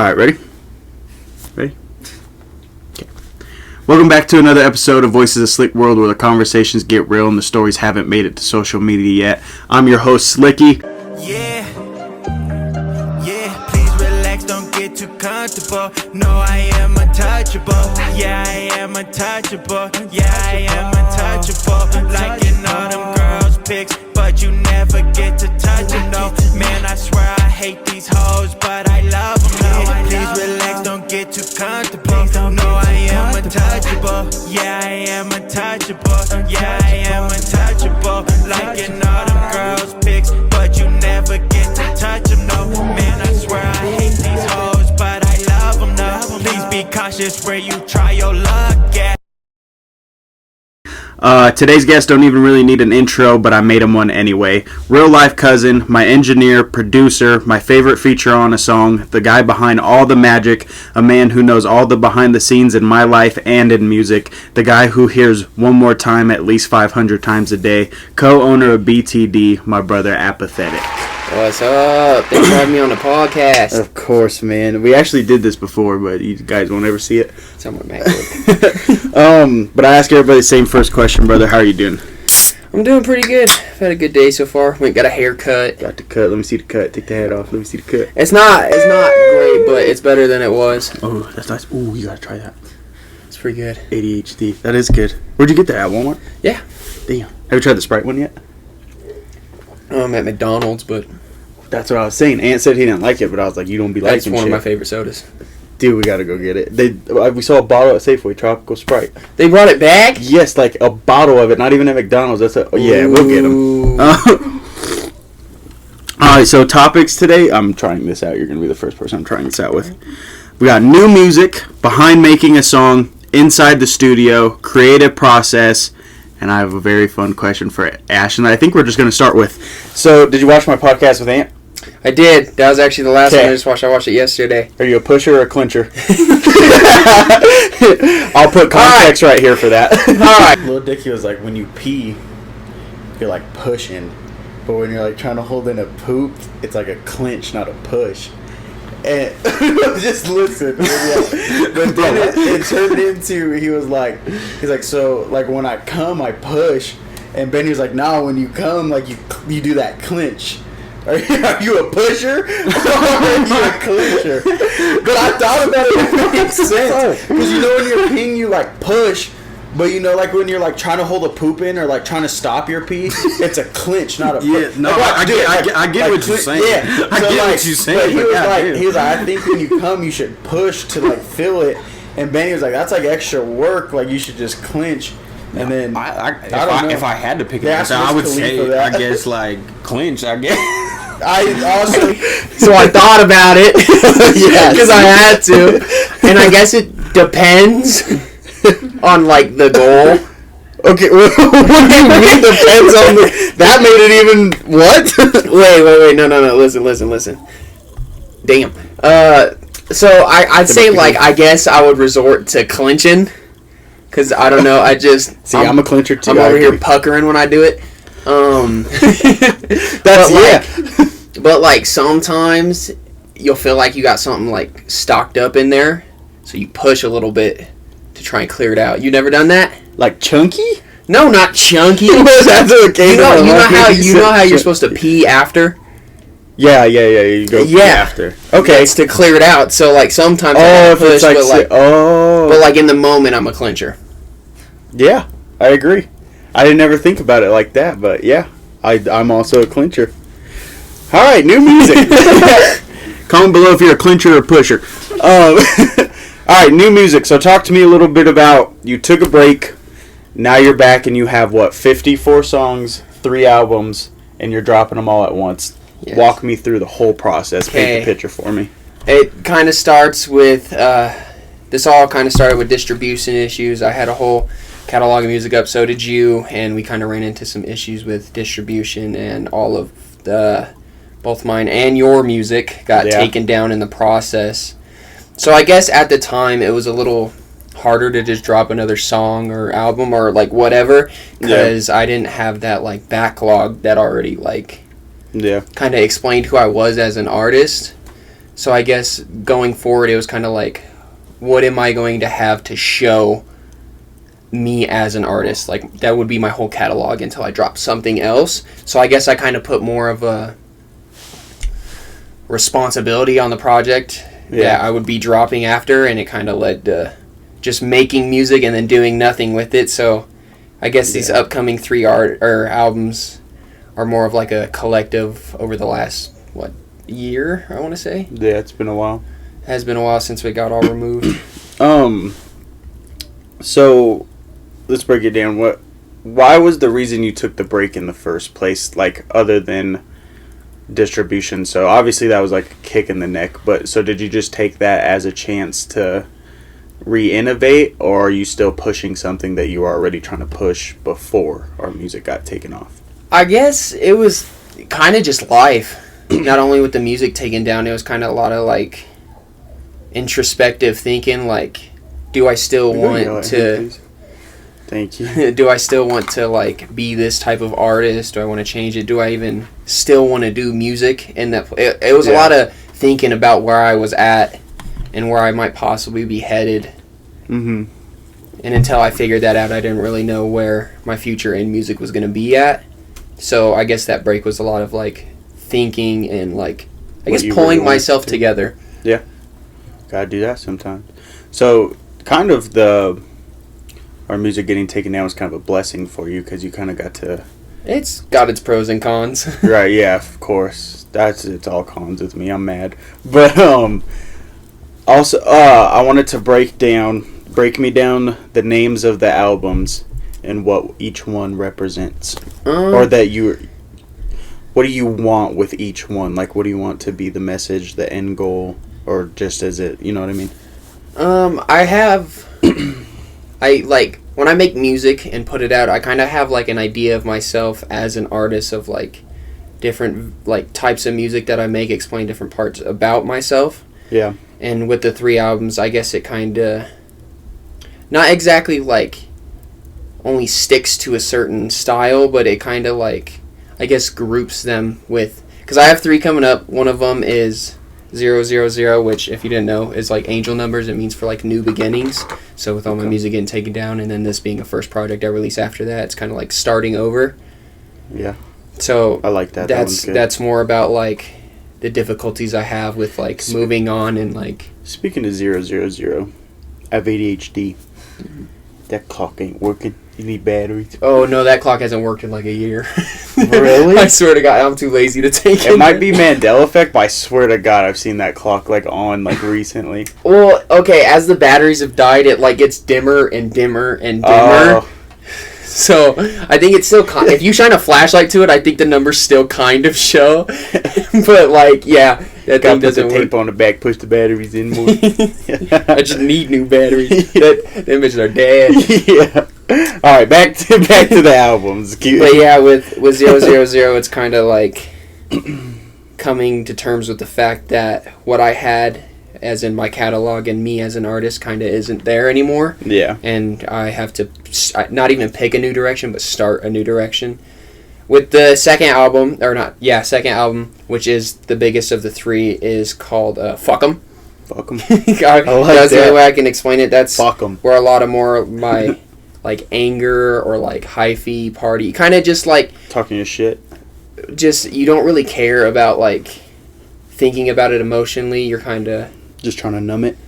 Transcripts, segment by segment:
Alright, ready? Ready? Okay. Welcome back to another episode of Voices of Slik Wrld, where the conversations get real and the stories haven't made it to social media yet. I'm your host, Slicky. Yeah, please relax, don't get too comfortable. No, I am untouchable. Yeah, I am untouchable. Yeah, I am untouchable. Liking all them girls' pics, but you never get to touch them, no. Man, I swear I hate these hoes, but I love them, no. Please relax, don't get too comfortable. No, I am untouchable. Yeah, I am untouchable. Yeah, I am untouchable. Liking all them girls' pics, but you never get to touch them, no. Man, I swear I hate these hoes, but I love them, no. Please be cautious where you try your luck at. Today's guests don't even really need an intro, but I made him one anyway. Real life cousin, my engineer, producer, my favorite feature on a song, the guy behind all the magic, a man who knows all the behind the scenes in my life and in music, the guy who hears One More Time at least 500 times a day, co-owner of BTD, my brother Apathetic. What's up? Thanks for having me on the podcast. Of course, man. We actually did this before, but you guys won't ever see it. Somewhere back. But I ask everybody the same first question, brother. How are you doing? I'm doing pretty good. I've had a good day so far. Got a haircut. Got the cut. Let me see the cut. Take the head off. Let me see the cut. It's not great, but it's better than it was. Oh, that's nice. Ooh, you gotta try that. It's pretty good. ADHD. That is good. Where'd you get that at Walmart? Yeah. Damn. Have you tried the Sprite one yet? I'm at McDonald's, but That's what I was saying. Ant said he didn't like it, but I was like, you don't be liking that's shit. one of my favorite sodas. Dude, we gotta go get it. We saw a bottle at Safeway, Tropical Sprite. They brought it back? Yes, like a bottle of it, not even at McDonald's. Yeah, we'll get them. Alright, so topics today. I'm trying this out. You're gonna be the first person I'm trying this out with. We got new music, behind making a song, inside the studio, creative process, and I have a very fun question for Ashton that I think we're just gonna start with. So, did you watch my podcast with Ant? I did. That was actually the last one I just watched. I watched it yesterday. Are you a pusher or a clincher? I'll put context right here for that. Alright. Lil Dicky was like, when you pee, you're like pushing. But when you're like trying to hold in a poop, it's like a clinch, not a push. And just listen. But then it turned into, he's like, so like when I come, I push. And Benny was like, no, when you come, like you do that clinch. Are you a pusher or are you a clincher? But I thought about it, it makes sense. Because you know when you're peeing, you like push. But you know, like when you're like trying to hold a poop in or like trying to stop your pee, it's a clinch, not a push. Yeah, no, I get what you're saying. Yeah, I get what you're saying. But he was like, I think when you come, you should push to like feel it. And Benny was like, that's like extra work. Like you should just clinch. And then if I had to pick it, I would say I guess like clinch. I guess. I also so I thought about it because I had to, and I guess it depends on like the goal. Okay, what do you mean depends on the? That made it even what? wait, no. Listen. Damn. So I'd say like I guess I would resort to clinching. Cause I don't know, I'm a clincher too. I'm over here puckering when I do it. But like sometimes you'll feel like you got something like stocked up in there, so you push a little bit to try and clear it out. You never done that? Like chunky? No, not chunky. You know how you're supposed to pee after? Yeah. You go pee after. Okay, it's to clear it out. So like sometimes I push, but like in the moment I'm a clincher. Yeah, I agree. I didn't ever think about it like that, but yeah, I'm also a clincher. All right, new music. Comment below if you're a clincher or pusher. All right, new music. So talk to me a little bit about, you took a break, now you're back and you have, 54 songs, 3 albums, and you're dropping them all at once. Yes. Walk me through the whole process. Paint the picture for me. It kind of starts with, this all kind of started with distribution issues. I had a whole catalog of music up, so did you, and we kind of ran into some issues with distribution, and all of both mine and your music got taken down in the process. So I guess at the time it was a little harder to just drop another song or album or like whatever, because I didn't have that like backlog that already like kind of explained who I was as an artist. So I guess going forward, it was kind of like, what am I going to have to show me as an artist? Like, that would be my whole catalog until I drop something else. So I guess I kind of put more of a responsibility on the project that I would be dropping after, and it kind of led to just making music and then doing nothing with it. So I guess these upcoming 3 albums are more of like a collective over the last, year, I want to say. Yeah, it's been a while. It has been a while since we got all removed. So let's break it down. Why was the reason you took the break in the first place, like, other than distribution? So obviously that was like a kick in the neck, but so did you just take that as a chance to re-innovate, or are you still pushing something that you were already trying to push before our music got taken off? I guess it was kind of just life. Not only with the music taken down, it was kind of a lot of like introspective thinking, like, do I still want to... Thank you. Do I still want to like be this type of artist? Do I want to change it? Do I even still want to do music? And that it was a lot of thinking about where I was at and where I might possibly be headed. Mm-hmm. And until I figured that out, I didn't really know where my future in music was going to be at. So I guess that break was a lot of like thinking and like, I guess, pulling myself together. Yeah. Gotta do that sometimes. So kind of our music getting taken down was kind of a blessing for you, because you kind of got to... It's got its pros and cons. Right, yeah, of course. It's all cons with me. I'm mad. But also I wanted to break me down the names of the albums and what each one represents. Or that what do you want with each one? Like, what do you want to be the message, the end goal, or just as it, you know what I mean? I like, when I make music and put it out, I kind of have like an idea of myself as an artist, of like different like types of music that I make, explain different parts about myself. Yeah. And with the 3 albums, I guess it kind of not exactly like only sticks to a certain style, but it kind of like, I guess, groups them with, because I have 3 coming up. One of them is 000, which, if you didn't know, is like angel numbers. It means for like new beginnings. So with all my music getting taken down, and then this being a first project I release after that, it's kind of like starting over. Yeah. So I like that. That's more about like the difficulties I have with like moving on and like. Speaking of 000, I have ADHD. That clock ain't working. You need batteries. Oh no, that clock hasn't worked in like a year. Really? I swear to God, I'm too lazy to take it. It might be Mandela effect, but I swear to God, I've seen that clock like on like recently. Well, okay, as the batteries have died, it like gets dimmer and dimmer and dimmer. So I think it's still if you shine a flashlight to it, I think the numbers still kind of show. But like, yeah, that thing doesn't work. Tape on the back, push the batteries in more. I just need new batteries. That images are dead. Yeah. All right, back to the albums. But yeah, with 000, it's kind of like coming to terms with the fact that what I had, as in my catalog and me as an artist, kind of isn't there anymore. Yeah. And I have to not even pick a new direction, but start a new direction. With the second album, which is the biggest of the 3, is called Fuck 'Em. Fuck 'Em. That's the only way I can explain it. That's Fuck 'Em. Where a lot of more of my like anger or like hyphy party, kind of just like talking your shit. Just, you don't really care about like thinking about it emotionally. You're kind of just trying to numb it.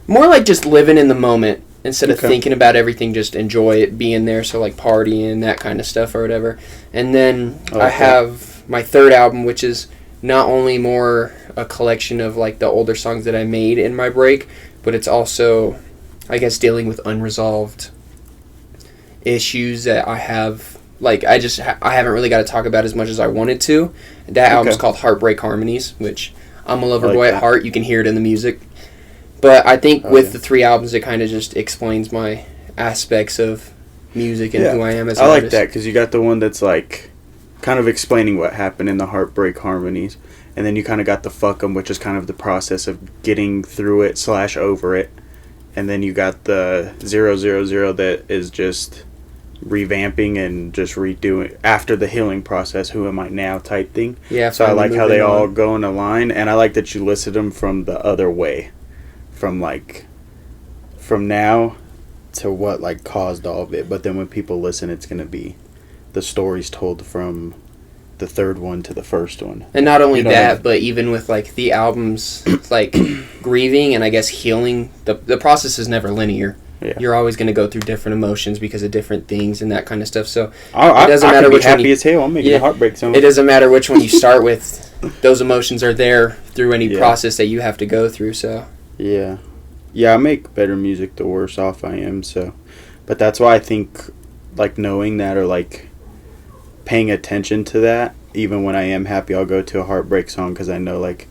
More like just living in the moment instead of thinking about everything. Just enjoy it being there. So like partying, that kind of stuff or whatever. And then I have my 3rd album, which is not only more a collection of like the older songs that I made in my break, but it's also, I guess, dealing with unresolved issues that I have. Like, I haven't really got to talk about as much as I wanted to. That album's called Heartbreak, Harmonies, which I'm a lover boy at heart. You can hear it in the music. But I think with the 3 albums, it kind of just explains my aspects of music and who I am as an artist. I like that, because you got the one that's like kind of explaining what happened in the Heartbreak, Harmonies, and then you kind of got the Fuck 'Em, which is kind of the process of getting through it / over it, and then you got the 000 that is just revamping and just redoing after the healing process. Who am I now? Type thing. Yeah. So I like how they all go in a line, and I like that you listed them from the other way, from now to what like caused all of it. But then when people listen, it's gonna be the stories told from the third one to the first one. And not only that, but even with like the albums, like grieving and I guess healing, the process is never linear. Yeah. You're always going to go through different emotions because of different things and that kind of stuff. So it doesn't matter which one. As hell. I'm making a heartbreak song. It doesn't matter which one you start with. Those emotions are there through any process that you have to go through. So yeah, I make better music the worse off I am. So, but that's why I think like knowing that or like paying attention to that, even when I am happy, I'll go to a heartbreak song because I know like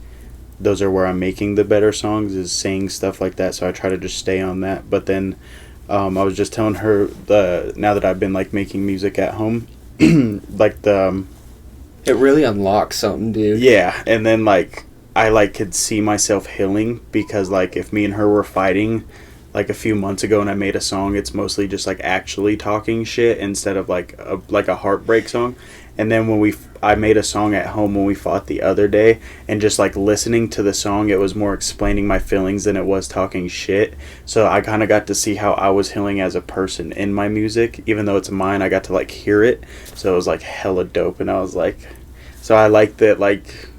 those are where I'm making the better songs, is saying stuff like that. So I try to just stay on that. But then I was just telling her now that I've been like making music at home, like it really unlocks something, dude. Yeah, and then like I like could see myself healing because like if me and her were fighting like a few months ago and I made a song, it's mostly just like actually talking shit instead of like a heartbreak song. And then when I made a song at home when we fought the other day, and just like listening to the song, it was more explaining my feelings than it was talking shit. So I kind of got to see how I was healing as a person in my music, even though it's mine. I got to like hear it, so it was like hella dope. And I was like, so I like that like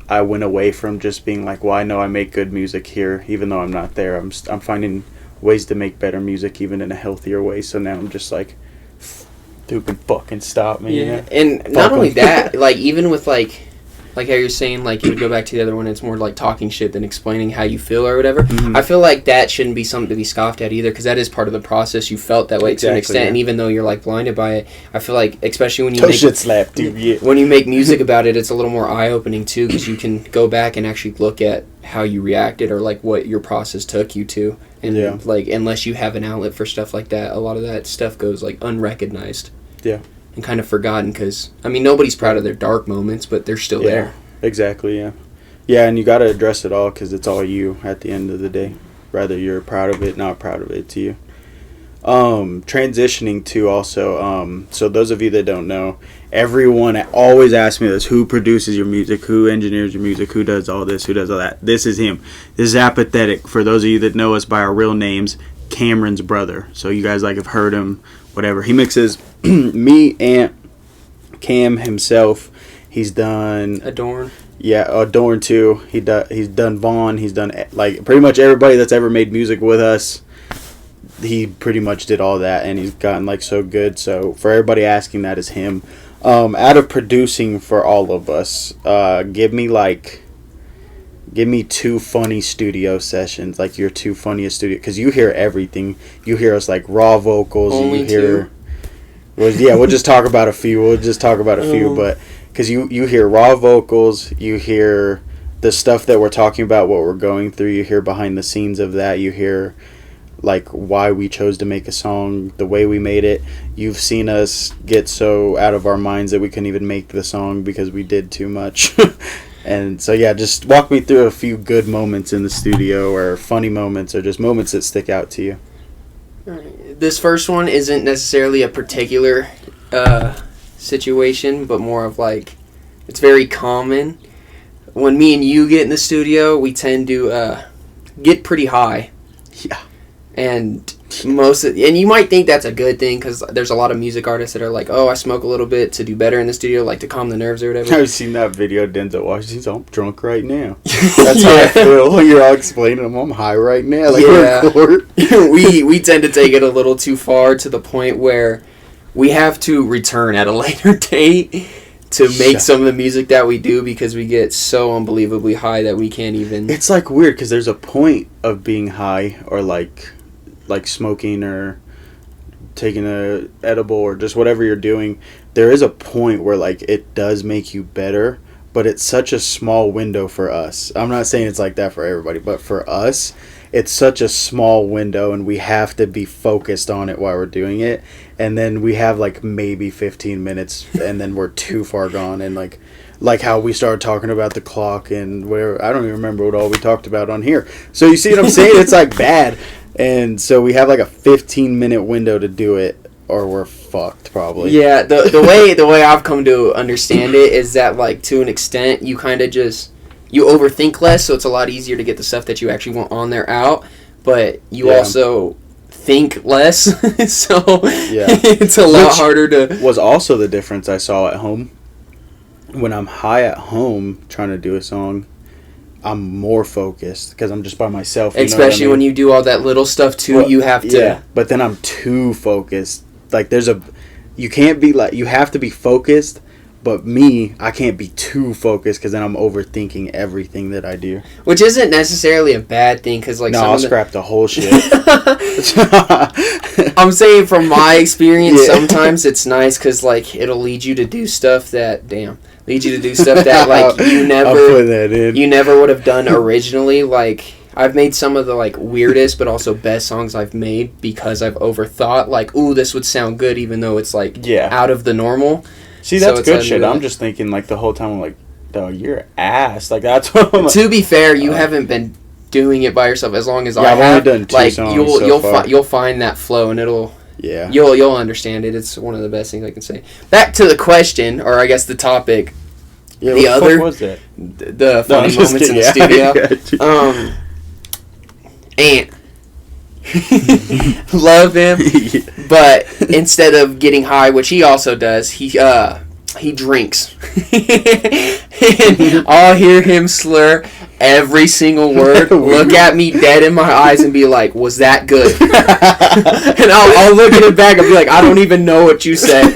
I went away from just being like, well, I know I make good music here, even though I'm not there. I'm finding ways to make better music even in a healthier way. So now I'm just like, dude can fucking stop me. Yeah, and not only that, like even with like how you're saying, like you would go back to the other one, it's more like talking shit than explaining how you feel or whatever. Mm-hmm. I feel like that shouldn't be something to be scoffed at either, because that is part of the process. You felt that way to an extent, yeah. And even though you're like blinded by it, I feel like especially when you shit slap, dude. Yeah. When you make music about it, it's a little more eye opening too, because you can go back and actually look at how you reacted or like what your process took you to, and like unless you have an outlet for stuff like that, a lot of that stuff goes like unrecognized. Yeah. And kind of forgotten, because I mean nobody's proud of their dark moments, but they're still there. Exactly. Yeah, and you got to address it all because it's all you at the end of the day, whether you're proud of it, not proud of it. It's you. Transitioning to also, so those of you that don't know, everyone always asks me this: who produces your music, who engineers your music, who does all this, who does all that. This is him. This is Apathetic. For those of you that know us by our real names, Cameron's brother. So you guys like have heard him, whatever. He mixes me, Ant, Cam himself. He's done Adorn. Yeah, Adorn too. He's done Vaughn. He's done like pretty much everybody that's ever made music with us. He pretty much did all that, and he's gotten like so good. So for everybody asking, that is him. Out of producing for all of us, give me 2 funny studio sessions, like your 2 funniest studio, because you hear everything. You hear us like raw vocals. Only you hear. 2? We'll just talk about a few. But because you hear raw vocals, you hear the stuff that we're talking about, what we're going through. You hear behind the scenes of that. You hear like why we chose to make a song, the way we made it. You've seen us get so out of our minds that we couldn't even make the song because we did too much. And so yeah, just walk me through a few good moments in the studio, or funny moments, or just moments that stick out to you. This first one isn't necessarily a particular situation, but more of like, it's very common. When me and you get in the studio, we tend to get pretty high. Yeah. And and you might think that's a good thing, because there's a lot of music artists that are like, oh, I smoke a little bit to do better in the studio, like to calm the nerves or whatever. I've seen that video Denzel Washington's, I'm drunk right now. That's how I feel when you're all explaining them. I'm high right now. Like, we tend to take it a little too far, to the point where we have to return at a later date to make some of the music that we do, because we get so unbelievably high that we can't even... It's like weird, because there's a point of being high, or like smoking, or taking a edible, or just whatever you're doing. There is a point where like it does make you better, but it's such a small window for us. I'm not saying it's like that for everybody, but for us, it's such a small window, and we have to be focused on it while we're doing it. And then we have like maybe 15 minutes, and then we're too far gone. And like how we started talking about the clock and where I don't even remember what all we talked about on here. So you see what I'm saying? It's like bad. And so we have like a 15-minute window to do it. or we're fucked probably. Yeah, the way I've come to understand it is that, like, to an extent, you kind of just, you overthink less, so it's a lot easier to get the stuff that you actually want on there out, but you also think less, so it's a lot harder to... Was also the difference I saw at home. When I'm high at home trying to do a song, I'm more focused because I'm just by myself. Especially when you do all that little stuff too, you have to... Yeah, but then I'm too focused. Like, you can't be like... You have to be focused, but I can't be too focused because then I'm overthinking everything that I do. Which isn't necessarily a bad thing because, like... No, I'll scrap the whole shit. I'm saying from my experience, sometimes it's nice because, like, it'll lead you to do stuff that... lead you to do stuff that, like, you never would have done originally. Like, I've made some of the, like, weirdest but also best songs I've made because I've overthought, like, ooh, this would sound good even though it's, like, out of the normal. See, that's good shit. I'm just thinking, like, the whole time, I'm like, dog, you're ass. Like, that's what I'm like. To be fair, you haven't been doing it by yourself as long as I have. I've only done 2 songs you'll find that flow and it'll... Yeah. You'll understand it. It's one of the best things I can say. Back to the question, or I guess the topic. Yeah, what the fuck was it? The funny moments in the studio. Ant. Love him. But instead of getting high, which he also does, he drinks. And I'll hear him slur every single word, look at me dead in my eyes and be like, was that good? And I'll look at it back and be like, I don't even know what you said.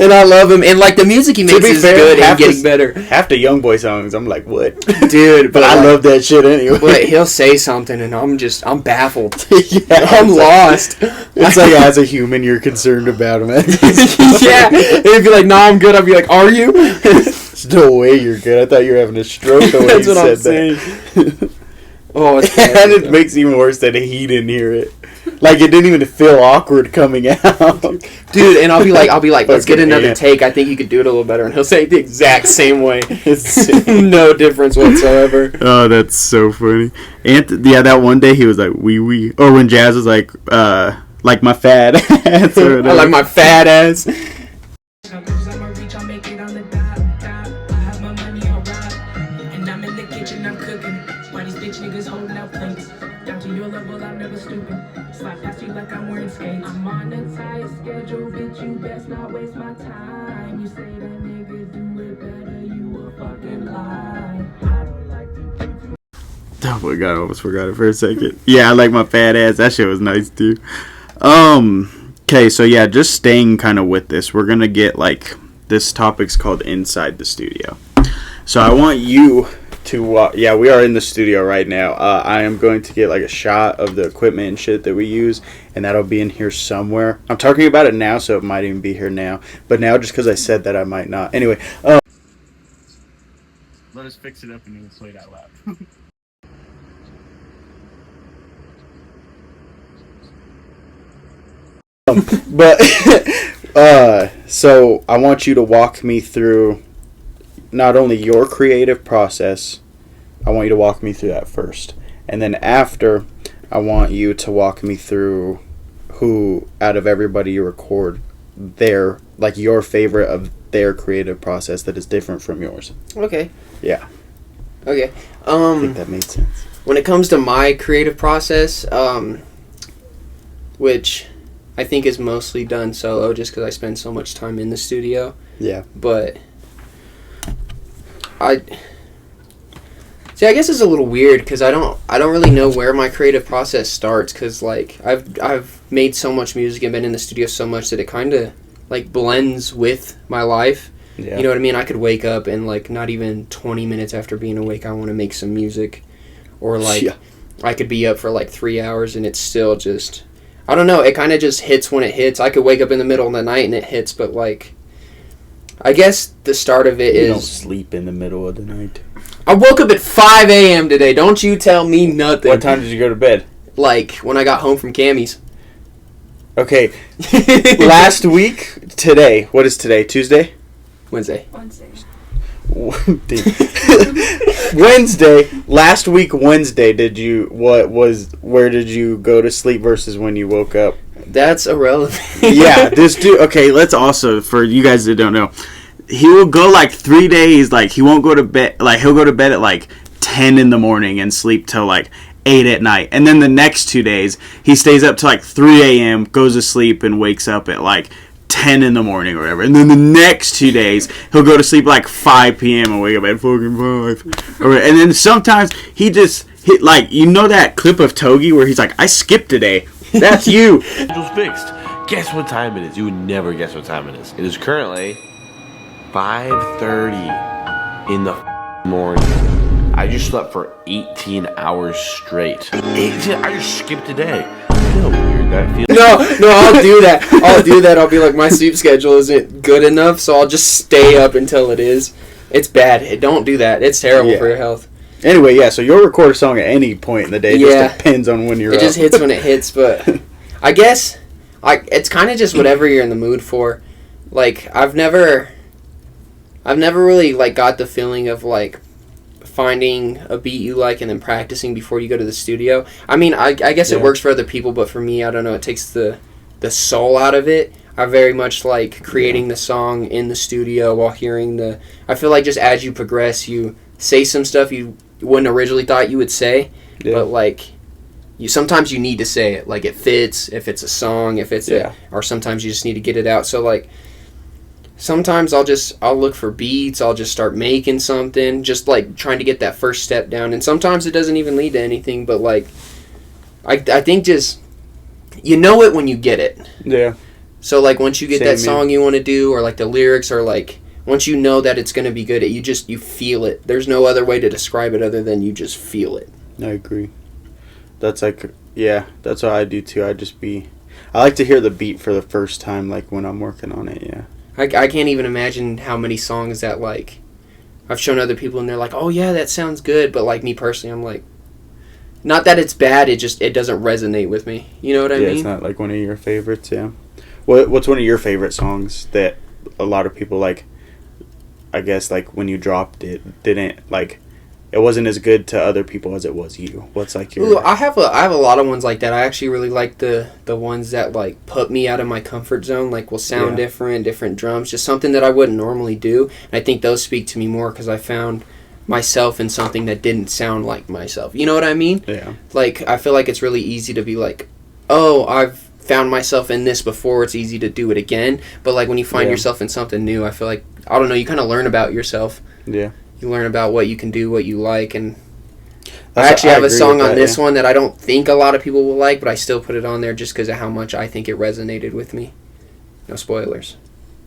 And I love him. And, like, the music he makes is good and getting better. Half the Youngboy songs, I'm like, what? Dude. But I love that shit anyway. But he'll say something and I'm baffled. I'm lost. It's like, as a human, you're concerned about him. Yeah. And he'd be like, nah, I'm good. I'd be like, are you? There's no way you're good. I thought you were having a stroke the way That's you what said I'm saying. Oh, it's and it makes it even worse that he didn't hear it. Like, it didn't even feel awkward coming out. Dude, and I'll be like, let's get another take. I think you could do it a little better. And he'll say it the exact same way. No difference whatsoever. Oh, that's so funny. And that one day he was like, wee. Or when Jazz was like my fat ass. I like my fat ass. Oh my god, I almost forgot it for a second. Yeah, I like my fat ass. That shit was nice too. Okay, so yeah, just staying kind of with this. We're gonna get, like, this topic's called Inside the Studio. So I want you to we are in the studio right now. I am going to get, like, a shot of the equipment and shit that we use, and that'll be in here somewhere. I'm talking about it now, so it might even be here now. But now, just because I said that, I might not. Anyway, let us fix it up and then play it out loud. But so I want you to walk me through not only your creative process, I want you to walk me through that first. And then after, I want you to walk me through who, out of everybody you record, your favorite of their creative process that is different from yours. Okay. Yeah. Okay. I think that made sense. When it comes to my creative process, which I think is mostly done solo just because I spend so much time in the studio. Yeah. But I guess it's a little weird because I don't really know where my creative process starts because, like, I've made so much music and been in the studio so much that it kind of, like, blends with my life. Yeah. You know what I mean? I could wake up and, like, not even 20 minutes after being awake, I want to make some music. Or, like, I could be up for, like, 3 hours and it's still just... I don't know. It kind of just hits when it hits. I could wake up in the middle of the night and it hits, but, like... I guess the start of it is... You don't sleep in the middle of the night. I woke up at 5 a.m. today. Don't you tell me nothing. What time did you go to bed? Like, when I got home from Cammy's. Okay. Last week, today. What is today? Tuesday? Wednesday. Wednesday, last week Wednesday, where did you go to sleep versus when you woke up? That's irrelevant. Yeah, this dude, okay, let's also, for you guys that don't know, he will go like 3 days, like he won't go to bed, like he'll go to bed at like 10 in the morning and sleep till like 8 at night. And then the next 2 days, he stays up till like 3 a.m., goes to sleep and wakes up at like 10 in the morning or whatever. And then the next 2 days, he'll go to sleep like 5 p.m. and wake up at fucking 5. And then sometimes he just hit, like, you know that clip of Togi where he's like, I skipped today. That's you. Schedule's fixed. Guess what time it is? You would never guess what time it is. It is currently 5:30 in the morning. I just slept for 18 hours straight. 18, I just skipped a day. You know how weird that feels? No, I'll do that. I'll be like, my sleep schedule isn't good enough, so I'll just stay up until it is. It's bad. Don't do that. It's terrible for your health. Anyway, yeah, so you'll record a song at any point in the day. It just depends on when you're up. It just hits when it hits, but I guess it's kind of just whatever you're in the mood for. Like, I've never really, like, got the feeling of, like, finding a beat you like and then practicing before you go to the studio. I mean, I guess it works for other people, but for me, I don't know, it takes the soul out of it. I very much like creating the song in the studio while hearing I feel like just as you progress, you say some stuff you wouldn't originally thought you would say, but like sometimes you need to say it, like it fits if it's a song, if it's or sometimes you just need to get it out. So like sometimes I'll look for beats, I'll just start making something, just like trying to get that first step down, and sometimes it doesn't even lead to anything, but like I think just you know it when you get it. Yeah. So like once you get that song you want to do, or like the lyrics, or like once you know that it's going to be good, you feel it. There's no other way to describe it other than you just feel it. I agree. That's like, that's what I do too. I like to hear the beat for the first time, like when I'm working on it. Yeah. I can't even imagine how many songs that like I've shown other people and they're like, oh yeah, that sounds good, but like me personally, I'm like, not that it's bad, it doesn't resonate with me. You know what I mean? Yeah, it's not like one of your favorites. Yeah. What's one of your favorite songs that a lot of people like? I guess like when you dropped it, didn't like. It wasn't as good to other people as it was you. What's like your? Ooh, I have a lot of ones like that. I actually really like the ones that like put me out of my comfort zone. Like will sound different drums, just something that I wouldn't normally do. And I think those speak to me more because I found myself in something that didn't sound like myself. You know what I mean? Yeah. Like I feel like it's really easy to be like, oh, I've found myself in this before. It's easy to do it again. But like when you find yourself in something new, I feel like I don't know. You kind of learn about yourself. Yeah. You learn about what you can do, what you like, and I actually have a song on this one that I don't think a lot of people will like, but I still put it on there just because of how much I think it resonated with me. No spoilers.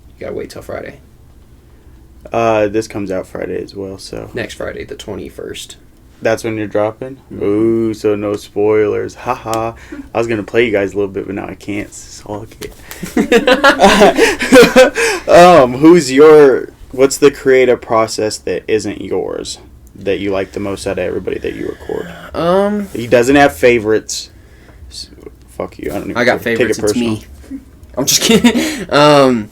You gotta wait till Friday. This comes out Friday as well, so next Friday, the 21st. That's when you're dropping? Mm-hmm. Ooh, so no spoilers. Haha. I was gonna play you guys a little bit, but now I can't. So what's the creative process that isn't yours that you like the most out of everybody that you record? He doesn't have favorites. So, fuck you. I don't even I got favorites. Take it personal. It's me. I'm just kidding.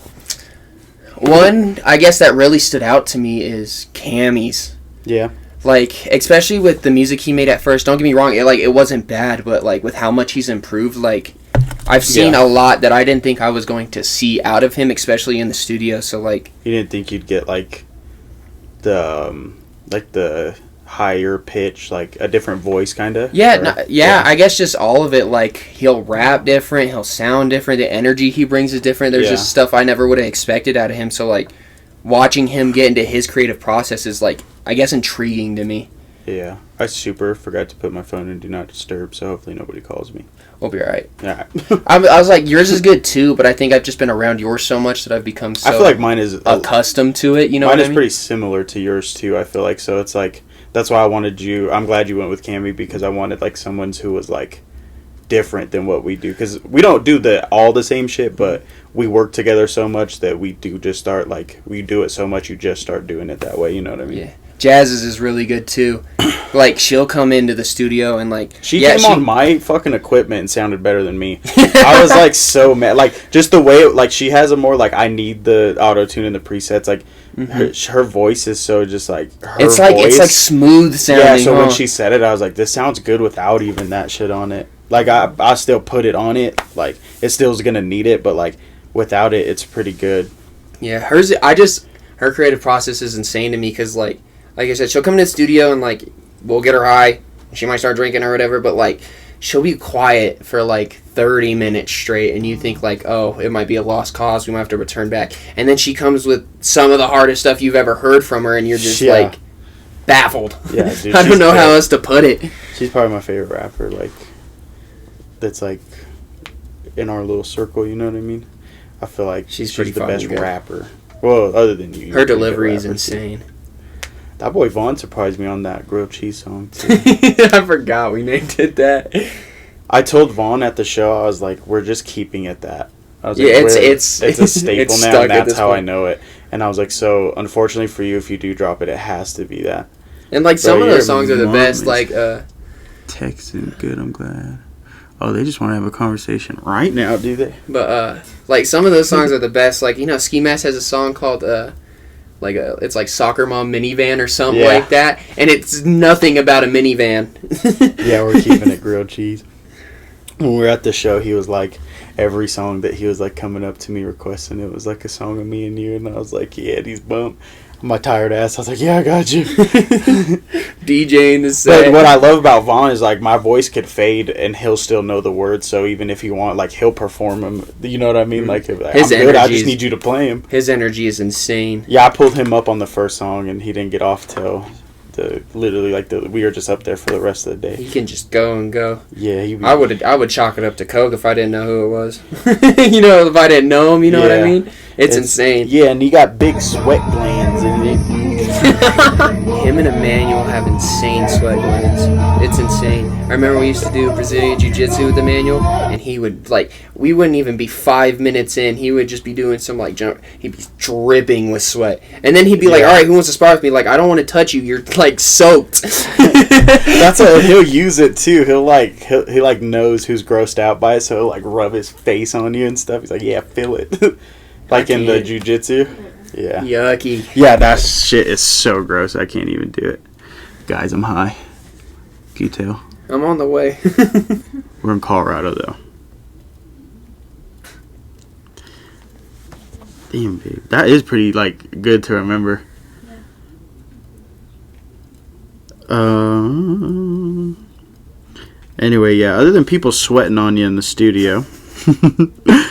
One, I guess that really stood out to me is Cammy's. Yeah. Like, especially with the music he made at first. Don't get me wrong. It wasn't bad, but like with how much he's improved, like I've seen a lot that I didn't think I was going to see out of him, especially in the studio. So like, you didn't think you'd get like the higher pitch, like a different voice, kind of. Yeah. I guess just all of it. Like he'll rap different, he'll sound different. The energy he brings is different. There's just stuff I never would have expected out of him. So like, watching him get into his creative process is like, I guess, intriguing to me. Yeah, I super forgot to put my phone in Do Not Disturb, so hopefully nobody calls me. We'll be alright. Yeah. I was like, yours is good too, but I think I've just been around yours so much that I've become so I feel like mine is accustomed to it, you know what I mean? Mine is pretty similar to yours too, I feel like, so it's like, that's why I wanted you, I'm glad you went with Cammy, because I wanted like someone who was like different than what we do, because we don't do all the same shit, but we work together so much that we do just start, like, we do it so much you just start doing it that way, you know what I mean? Yeah. Jazz's is really good too. Like, she'll come into the studio and like she came on my fucking equipment and sounded better than me. I was like so mad. Like just the way like she has a more like I need the auto tune and the presets. Like her voice is so just like it's like smooth sounding. Yeah, so when she said it, I was like, this sounds good without even that shit on it. Like I still put it on it, like it still's gonna need it, but like without it, it's pretty good. Yeah, her creative process is insane to me because like I said, she'll come into the studio and like we'll get her high, she might start drinking or whatever, but like she'll be quiet for like 30 minutes straight, and you think like, oh, it might be a lost cause, we might have to return back, and then she comes with some of the hardest stuff you've ever heard from her, and you're just like baffled. Yeah, dude, I don't know how else to put it. She's probably my favorite rapper, like that's like in our little circle, you know what I mean? I feel like she's the best rapper. Well, other than you. Her delivery is insane. That boy Vaughn surprised me on that grilled cheese song too. I forgot we named it that. I told Vaughn at the show, I was like, we're just keeping it that. I was yeah, like, it's a staple now, and that's how I know it. And I was like, so unfortunately for you, if you do drop it, it has to be that. And like some of those songs are the best. Like texting, good. I'm glad. Oh, they just want to have a conversation right now, do they? But like some of those songs are the best. Like Ski Mask has a song called it's like Soccer Mom Minivan or something like that, and it's nothing about a minivan. Yeah, we're keeping it grilled cheese. When we were at the show, he was like, every song that he was like coming up to me requesting, it was like a song of me and you, and I was like, yeah, these bump. My tired ass, I was like, yeah, I got you. DJing the set. But what I love about Vaughn is like my voice could fade and he'll still know the words, so even if he want, like he'll perform them. You know what I mean? Like his I'm good, I just need you to play him. His energy is insane. Yeah, I pulled him up on the first song and he didn't get off till we were just up there for the rest of the day. He can just go and go. Yeah, I would chalk it up to coke if I didn't know who it was. You know, if I didn't know him, you know what I mean? It's insane. Yeah, and he got big sweat glands in it. Him and Emmanuel have insane sweat glands. It's insane. I remember we used to do Brazilian Jiu-Jitsu with Emmanuel, and he would, like, we wouldn't even be 5 minutes in. He would just be doing some, like, jump. He'd be dripping with sweat. And then he'd be like, all right, who wants to spar with me? Like, I don't want to touch you. You're, like, soaked. That's what he'll use it, too. He knows who's grossed out by it, so he'll, like, rub his face on you and stuff. He's like, yeah, feel it. Like in the jiu-jitsu. Yeah. Yucky. Yeah, that shit is so gross. I can't even do it. Guys, I'm high. Can you tell? I'm on the way. We're in Colorado, though. Damn, babe. That is pretty, like, good to remember. Anyway, yeah, other than people sweating on you in the studio...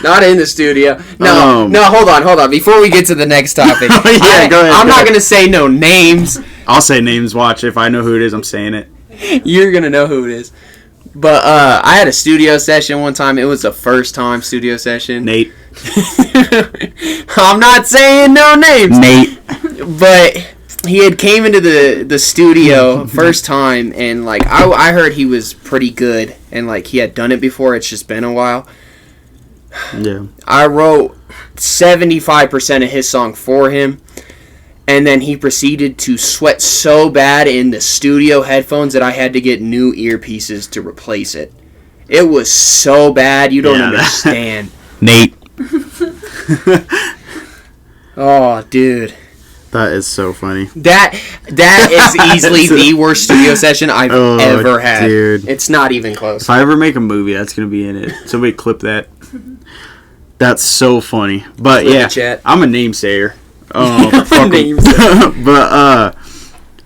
Not in the studio. No, hold on. Before we get to the next topic, go ahead. I'm not going to say no names. I'll say names, watch. If I know who it is, I'm saying it. You're going to know who it is. But I had a studio session one time. It was the first time studio session. Nate. I'm not saying no names. Nate. But he had came into the studio first time, and like I heard he was pretty good, and like he had done it before. It's just been a while. Yeah. I wrote 75% of his song for him, and then he proceeded to sweat so bad in the studio headphones that I had to get new earpieces to replace it. It was so bad, you don't understand. Nate. Oh, dude. That is so funny. That is easily the worst studio session I've ever had. Dude. It's not even close. If I ever make a movie, that's going to be in it. Somebody clip that. That's so funny. But yeah, I'm a namesayer. But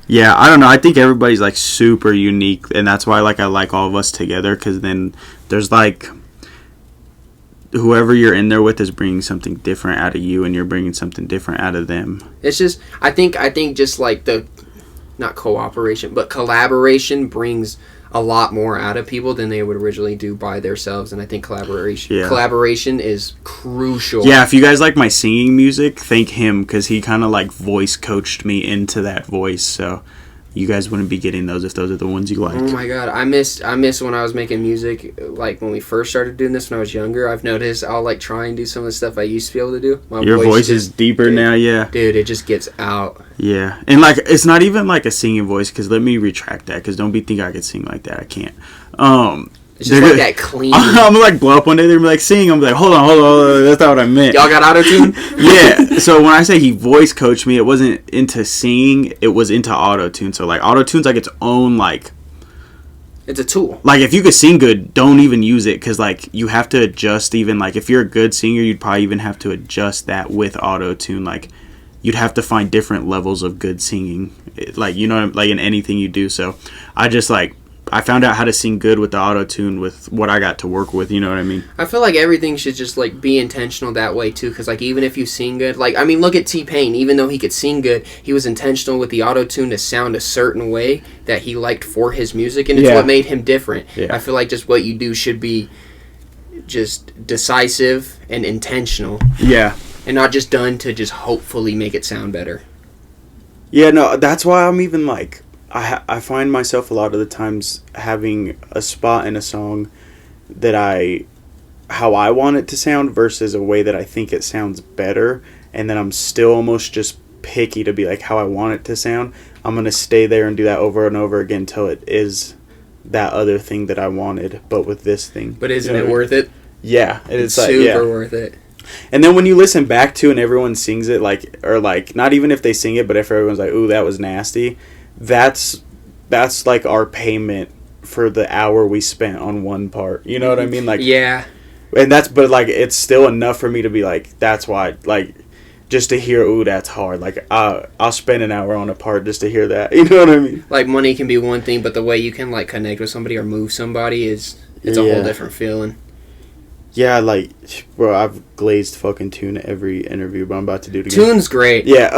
yeah, I don't know. I think everybody's like super unique, and that's why I like all of us together, because then there's like whoever you're in there with is bringing something different out of you, and you're bringing something different out of them. It's just I think just like the not cooperation but collaboration brings a lot more out of people than they would originally do by themselves, and I think collaboration is crucial. Yeah, if you guys like my singing music, thank him, because he kind of like voice coached me into that voice, so you guys wouldn't be getting those if those are the ones you like. Oh my god, I miss when I was making music, like when we first started doing this when I was younger. I've noticed I'll like try and do some of the stuff I used to be able to do. Your voice is deeper now, yeah. Dude, it just gets out. Yeah, and like it's not even like a singing voice, because let me retract that, because don't be thinking I could sing like that. I can't. It's just like that clean. I'm gonna like blow up one day. They're like sing. I'm like, hold on. That's not what I meant. Y'all got auto-tune? Yeah. So when I say he voice coached me, it wasn't into singing. It was into auto-tune. So like auto-tune's like its own like. It's a tool. Like if you could sing good, don't even use it because like you have to adjust. Even like if you're a good singer, you'd probably even have to adjust that with auto-tune. Like you'd have to find different levels of good singing. Like you know, like in anything you do. So I found out how to sing good with the auto-tune with what I got to work with, you know what I mean? I feel like everything should just, like, be intentional that way, too, because, like, even if you sing good, like, I mean, look at T-Pain. Even though he could sing good, he was intentional with the auto-tune to sound a certain way that he liked for his music, and it's what made him different. Yeah. I feel like just what you do should be just decisive and intentional. Yeah. And not just done to just hopefully make it sound better. Yeah, no, that's why I'm even, like... I find myself a lot of the times having a spot in a song that how I want it to sound versus a way that I think it sounds better, and then I'm still almost just picky to be like how I want it to sound. I'm going to stay there and do that over and over again until it is that other thing that I wanted, but with this thing. But isn't it worth it? Yeah. It's like, super worth it. And then when you listen back to and everyone sings it, like, or like, not even if they sing it, but if everyone's like, ooh, that was nasty, that's like our payment for the hour we spent on one part. You know what I mean? Like, yeah. And but like, it's still enough for me to be like, that's why, like, just to hear, ooh, that's hard. Like, I'll spend an hour on a part just to hear that. You know what I mean? Like, money can be one thing, but the way you can, like, connect with somebody or move somebody it's a whole different feeling. Yeah, like, bro, I've glazed fucking Tune every interview, but I'm about to do it again. Tune's great. Yeah,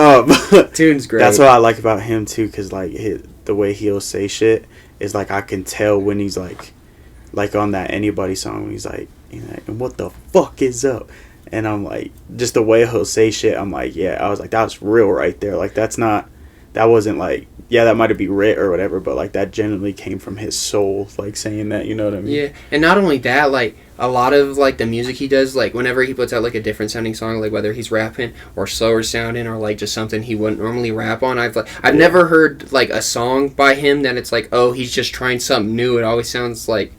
Tune's great. That's what I like about him, too, because, like, the way he'll say shit is, like, I can tell when he's, like on that Anybody song, when he's like, and what the fuck is up? And I'm like, just the way he'll say shit, I'm like, yeah, I was like, that was real right there. Like, that wasn't, like, yeah, that might have been writ or whatever, but, like, that genuinely came from his soul, like, saying that, you know what I mean? Yeah, and not only that, like, a lot of, like, the music he does, like, whenever he puts out, like, a different sounding song, like, whether he's rapping or slower sounding or, like, just something he wouldn't normally rap on, I've never heard, like, a song by him that it's like, oh, he's just trying something new. It always sounds like,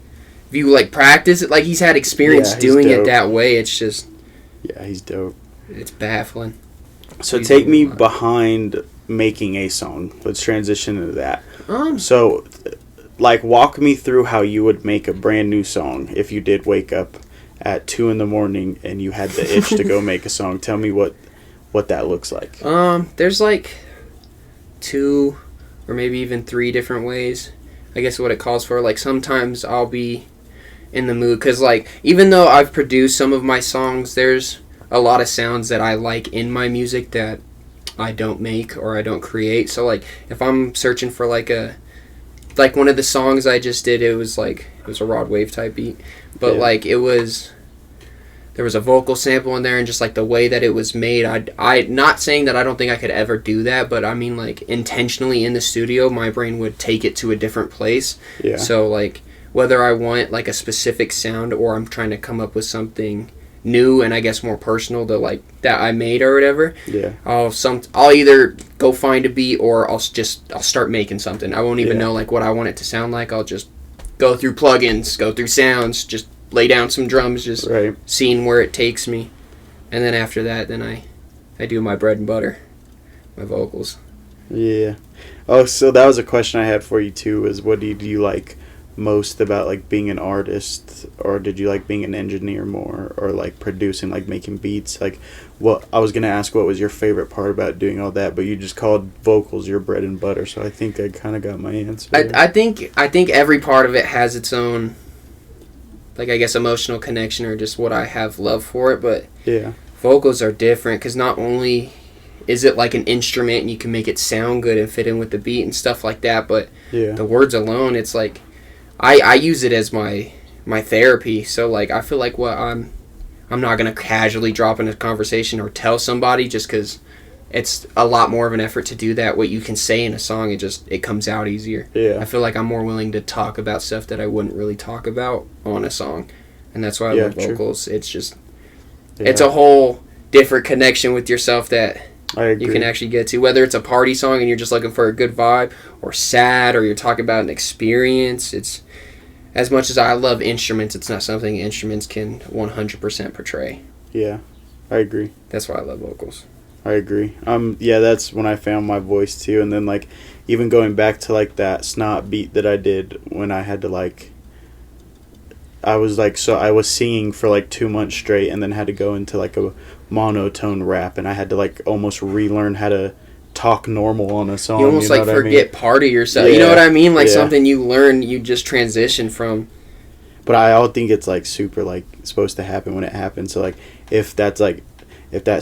if you, like, practice it, like, he's had experience doing it that way. It's just... Yeah, he's dope. It's baffling. So take me behind making a song. Let's transition into that. So, like, walk me through how you would make a brand new song if you did wake up at 2 a.m. and you had the itch to go make a song. Tell me what that looks like. There's, like, 2 or maybe even 3 different ways. I guess what it calls for. Like, sometimes I'll be in the mood, because, like, even though I've produced some of my songs, there's a lot of sounds that I like in my music that I don't make or I don't create. So, like, if I'm searching for, like, one of the songs I just did, it was a Rod Wave type beat, but like, there was a vocal sample in there, and just, like, the way that it was made, I not saying that I don't think I could ever do that, but I mean, like, intentionally in the studio, my brain would take it to a different place. Yeah. So, like, whether I want, like, a specific sound or I'm trying to come up with something new and I guess more personal to, like, that I made or whatever. Yeah. I'll either go find a beat or I'll start making something. I won't even know, like, what I want it to sound like. I'll just go through plugins, go through sounds, just lay down some drums, just seeing where it takes me. And then after that, then I do my bread and butter, my vocals. Yeah. Oh, so that was a question I had for you too, is what do you like most about, like, being an artist, or did you like being an engineer more, or like producing, like making beats? Like, what I was gonna ask, what was your favorite part about doing all that, but you just called vocals your bread and butter, so I think I kind of got my answer. I think every part of it has its own, like, I guess, emotional connection or just what I have love for it, but yeah, vocals are different because not only is it like an instrument and you can make it sound good and fit in with the beat and stuff like that, but the words alone, it's like I use it as my therapy. So, like, I feel like I'm not going to casually drop in a conversation or tell somebody, just because it's a lot more of an effort to do that. What you can say in a song, it comes out easier. Yeah. I feel like I'm more willing to talk about stuff that I wouldn't really talk about on a song. And that's why I love vocals. It's just, it's a whole different connection with yourself that you can actually get to. Whether it's a party song and you're just looking for a good vibe, or sad, or you're talking about an experience, as much as I love instruments, it's not something instruments can 100% portray. Yeah, I agree. That's why I love vocals. I agree. Yeah, that's when I found my voice too. And then like, even going back to like that snot beat that I did when I had to like, I was singing for like 2 months straight, and then had to go into like a monotone rap, and I had to like almost relearn how to talk normal on a song. You almost like forget part of yourself. Yeah. You know what I mean? Like something you learn, you just transition from. But I all think it's like super like supposed to happen when it happens. So like if that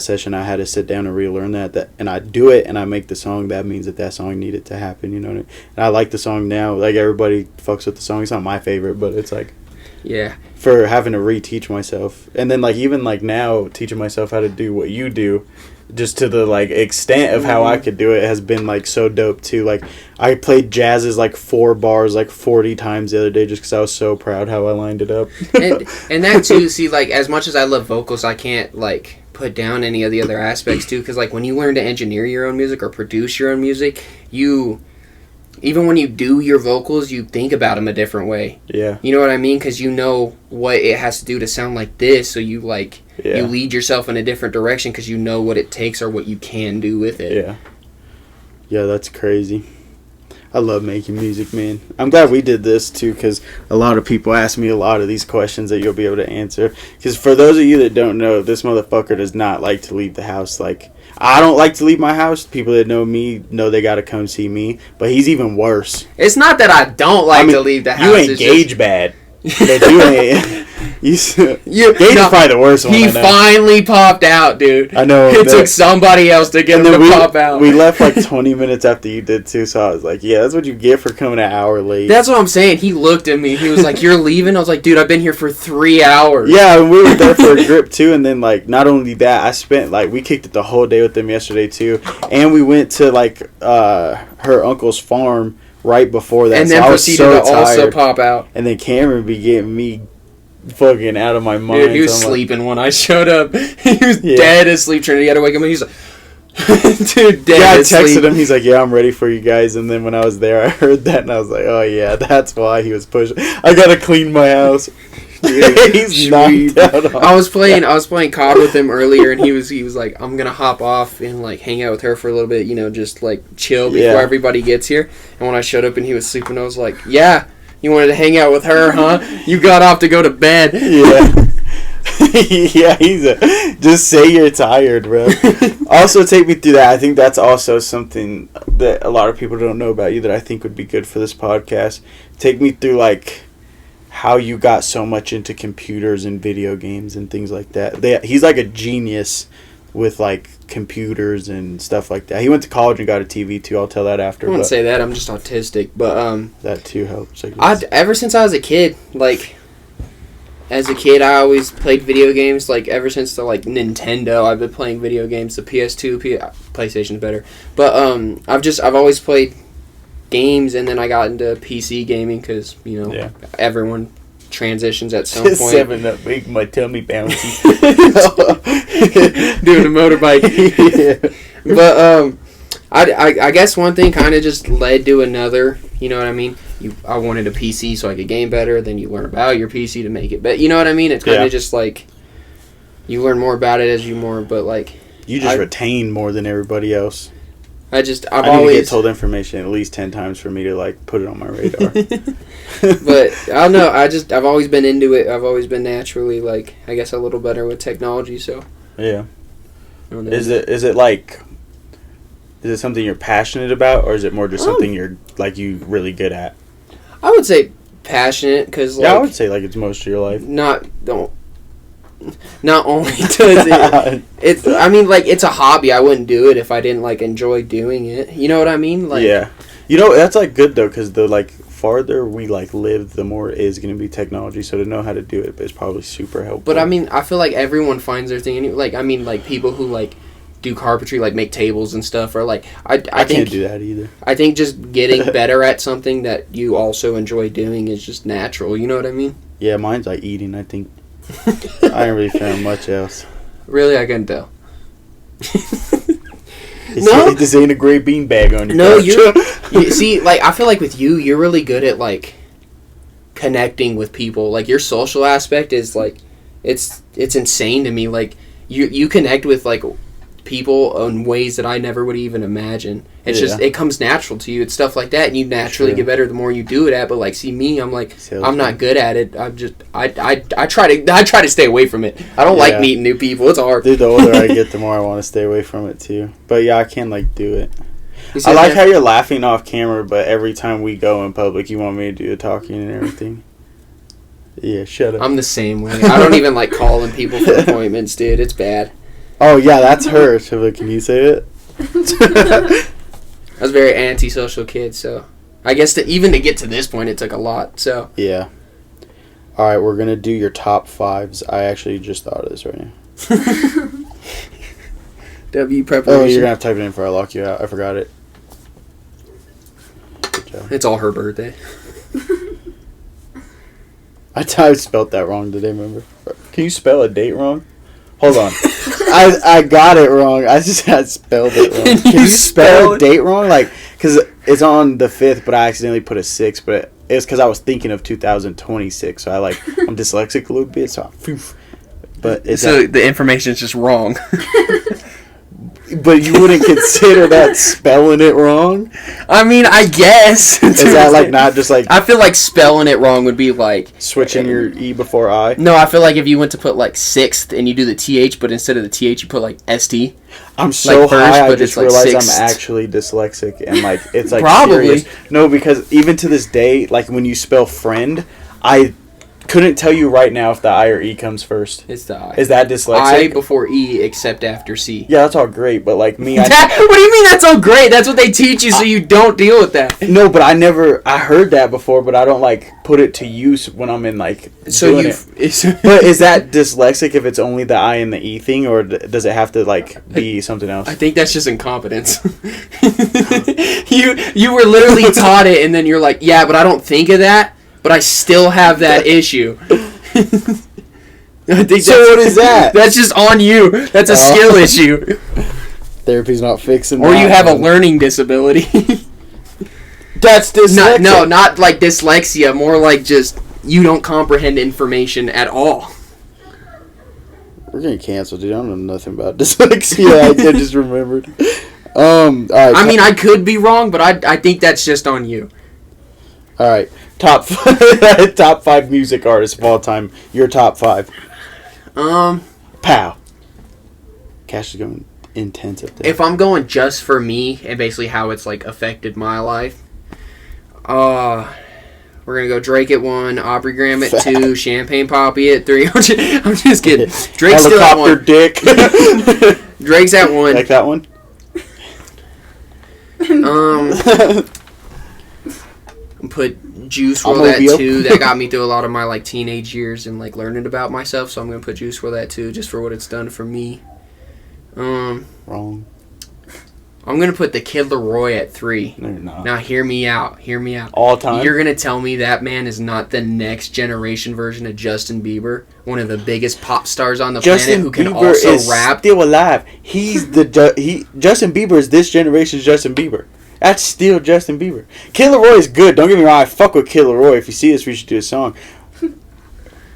session I had to sit down and relearn that and I do it and I make the song, that means that song needed to happen. You know what I mean? And I like the song now. Like everybody fucks with the song. It's not my favorite, but it's like. Yeah. For having to reteach myself, and then like even like now teaching myself how to do what you do, just to the like extent of how I could do it has been like so dope too. Like I played jazzes like 4 bars like 40 times the other day just because I was so proud how I lined it up. and that too. See, like as much as I love vocals, I can't like put down any of the other aspects too. Because like when you learn to engineer your own music or produce your own music, even when you do your vocals, you think about them a different way. Yeah. You know what I mean? Because you know what it has to do to sound like this, so you like you lead yourself in a different direction because you know what it takes or what you can do with it. Yeah. Yeah, that's crazy. I love making music, man. I'm glad we did this too, because a lot of people ask me a lot of these questions that you'll be able to answer. Because for those of you that don't know, this motherfucker does not like to leave the house. Like, I don't like to leave my house. People that know me know they gotta come see me. But he's even worse. It's not that I don't like to leave the house. You ain't Gage bad. But you ain't. Gage is probably the worst one. He finally popped out, dude. I know. It took somebody else to get him to pop out. We left like 20 minutes after you did too, so I was like, yeah, that's what you get for coming an hour late. That's what I'm saying. He looked at me. He was like, "You're leaving?" I was like, "Dude, I've been here for 3 hours." Yeah, and we were there for a grip too, and then like not only that, I spent like we kicked it the whole day with them yesterday too, and we went to like her uncle's farm right before that, and then proceeded to also pop out. And then Cameron be getting me fucking out of my mind. Dude, he was sleeping when I showed up. He was dead asleep. Trinity had to wake him up. He's like, dude, dead asleep. I texted him. He's like, yeah, I'm ready for you guys. And then when I was there, I heard that, and I was like, oh yeah, that's why he was pushing. I gotta clean my house. Dude, he's knocked out. I was playing COD with him earlier, and he was like, I'm gonna hop off and like hang out with her for a little bit, you know, just like chill before everybody gets here. And when I showed up and he was sleeping, I was like, yeah, you wanted to hang out with her, huh? You got off to go to bed. Yeah. Yeah, just say you're tired, bro. Also, take me through that. I think that's also something that a lot of people don't know about you that I think would be good for this podcast. Take me through like how you got so much into computers and video games and things like that. He's like a genius with like computers and stuff like that. He went to college and got a TV too. I'll tell that after. I wouldn't say that. I'm just autistic, but that too helps. I guess. Ever since I was a kid, like as a kid, I always played video games. Like ever since the like Nintendo, I've been playing video games. The PS2, PlayStation's better, but I've always played games, and then I got into PC gaming because everyone transitions at some point. 7-Up, make my tummy bouncy. Doing a motorbike. But I guess one thing kind of just led to another. You know what I mean? I wanted a PC so I could game better. Then you learn about your PC to make it better. You know what I mean? It's kind of just like you learn more about it as you more. But like you just retain more than everybody else. I've always need to get told information at least 10 times for me to like put it on my radar. But I don't know. I've always been into it. I've always been naturally like I guess a little better with technology. So yeah. Is it something you're passionate about, or is it more just something you're like you really good at? I would say passionate because I would say like it's most of your life. Not only does it's I mean like it's a hobby. I wouldn't do it if I didn't like enjoy doing it. You know what I mean? Like yeah. You know that's like good though because the like farther we like live, the more it is going to be technology. So to know how to do it is probably super helpful. But I mean, I feel like everyone finds their thing. Like I mean, like people who like do carpentry, like make tables and stuff, or like I think, can't do that either. I think just getting better at something that you also enjoy doing is just natural. You know what I mean? Yeah, mine's like eating. I think I ain't really found much else. Really, I couldn't tell. This ain't a great bean bag on your No, you see, like I feel like with you're really good at like connecting with people. Like, your social aspect is, like, it's insane to me. Like, you connect with, like, people in ways that I never would even imagine. It's just, it comes natural to you. It's stuff like that, and you naturally get better the more you do it at. But, like, see me, I'm like, I'm not good at it. I'm just, I try to stay away from it. I don't like meeting new people. It's hard. Dude, the older I get, the more I want to stay away from it too. But yeah, I can't like do it. I like how you're laughing off camera, but every time we go in public, you want me to do the talking and everything. Yeah, shut up. I'm the same way. I don't even like calling people for appointments, dude. It's bad. Oh yeah, that's her. So can you say it? I was a very antisocial kid, so I guess even to get to this point, it took a lot. So yeah. All right, we're gonna do your top 5s. I actually just thought of this right now. W preparation. Oh, you're gonna have to type it in before I lock you out. I forgot it. Good job. It's all her birthday. I spelled that wrong today. Remember? Can you spell a date wrong? Hold on. I got it wrong. I just had spelled it wrong. Can you spell a date wrong? Like, because it's on the 5th, but I accidentally put a 6. But it's because I was thinking of 2026. So I'm dyslexic a little bit. So the information is just wrong. But you wouldn't consider that spelling it wrong? I mean, I guess. Is that like not just like... I feel like spelling it wrong would be like... Switching your E before I? No, I feel like if you went to put like 6th and you do the TH, but instead of the TH you put like ST. I'm so like high, I but just like realized sixth. I'm actually dyslexic. And like, it's like Probably. serious. No, because even to this day, like when you spell friend, I... couldn't tell you right now if the I or E comes first. It's the I. Is that dyslexic? I before E except after C. Yeah, that's all great, but like me... What do you mean that's all great? That's what they teach you so you don't deal with that. No, but I heard that before, but I don't like put it to use when I'm in like doing it. But is that dyslexic if it's only the I and the E thing, or does it have to like be something else? I think that's just incompetence. You were literally taught it and then you're like, yeah, but I don't think of that. But I still have that issue. I think so what is that? That's just on you. That's a skill issue. Therapy's not fixing or that. You have a learning disability. That's dyslexia. No, not like dyslexia. More like just you don't comprehend information at all. We're getting canceled, dude. I don't know nothing about dyslexia. I just remembered. All right, I mean, I could be wrong, but I think that's just on you. All right. Top 5 music artists of all time. Your top 5. Pow. Cash is going intense up there. If I'm going just for me and basically how it's like affected my life, we're gonna go Drake at 1, Aubrey Graham at 2, Champagne Poppy at 3. I'm just kidding. Drake's still at 1. Dick. Drake's at 1. Like that one. Put Juice WRLD at 2. That got me through a lot of my like teenage years and like learning about myself. So I'm gonna put Juice WRLD at 2 just for what it's done for me. Wrong. I'm gonna put the Kid Laroi at 3. No, you're not. Now hear me out. All time. You're gonna tell me that man is not the next generation version of Justin Bieber, one of the biggest pop stars on the planet who can Bieber also is rap. Still alive. He's Justin Bieber is this generation's Justin Bieber. That's still Justin Bieber. Kid Laroi is good. Don't get me wrong. I fuck with Kid Laroi. If you see this, we should do a song.